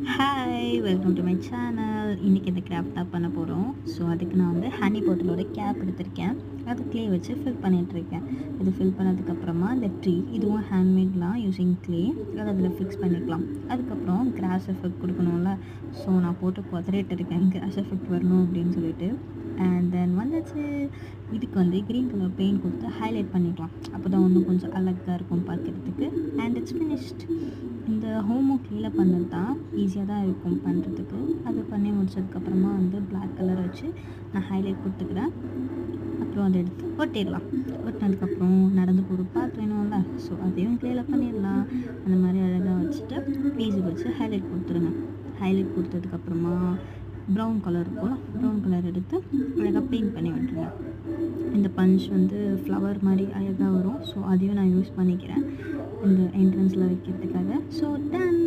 Hi welcome to my channel. இன்றைக்கி இந்த craft தான் பண்ண போகிறோம். ஸோ அதுக்கு நான் வந்து ஹனி பாட்டிலோட கேப் எடுத்திருக்கேன். அது க்ளே வச்சு ஃபில் பண்ணிகிட்ருக்கேன். இது ஃபில் பண்ணதுக்கப்புறமா இந்த ட்ரீ இதுவும் ஹேண்ட்மேட்லாம் யூஸிங் க்ளே அதை அதில் ஃபிக்ஸ் பண்ணிக்கலாம். அதுக்கப்புறம் கிராஸ் எஃபெக்ட் கொடுக்கணும்ல. ஸோ நான் போட்டு பதறிட்டு இருக்கேன் கிராஸ் எஃபெக்ட் வரணும் அப்படின்னு சொல்லிட்டு. அண்ட் தென் வந்துச்சு. இதுக்கு வந்து க்ரீன் கலர் பெயிண்ட் கொடுத்து ஹைலைட் பண்ணிக்கலாம். அப்போ தான் இன்னும் கொஞ்சம் அழகாக இருக்கும் பார்க்குறதுக்கு. And it's finished. இந்த ஹோம் ஒர்க்கில் பண்ணது தான் ஈஸியாக தான் இருக்கும் பண்ணுறதுக்கு. அது பண்ணி முடிச்சதுக்கப்புறமா வந்து பிளாக் கலர் வச்சு நான் ஹைலைட் கொடுத்துக்கிறேன். அப்புறம் அதை எடுத்து ஒட்டிடலாம். ஒட்டினதுக்கப்புறம் நடந்து போகிற பாத் வேணும்ல. ஸோ அதையும் க்ளேயில் பண்ணிடலாம். அந்த மாதிரி அழகாக வச்சுட்டு ஈஸி வச்சு ஹைலைட் கொடுத்துருங்க. ஹைலைட் கொடுத்ததுக்கப்புறமா ப்ரௌன் கலர் இருக்கும்ல, ப்ரௌன் கலர் எடுத்து அழகாக பெயிண்ட் பண்ணி விட்டுருங்க. இந்த பஞ்ச் வந்து ஃப்ளவர் மாதிரி அழகாக வரும். ஸோ அதையும் நான் யூஸ் பண்ணிக்கிறேன் இந்த என்ட்ரன்ஸில் வைக்கிறதுக்காக. So ton.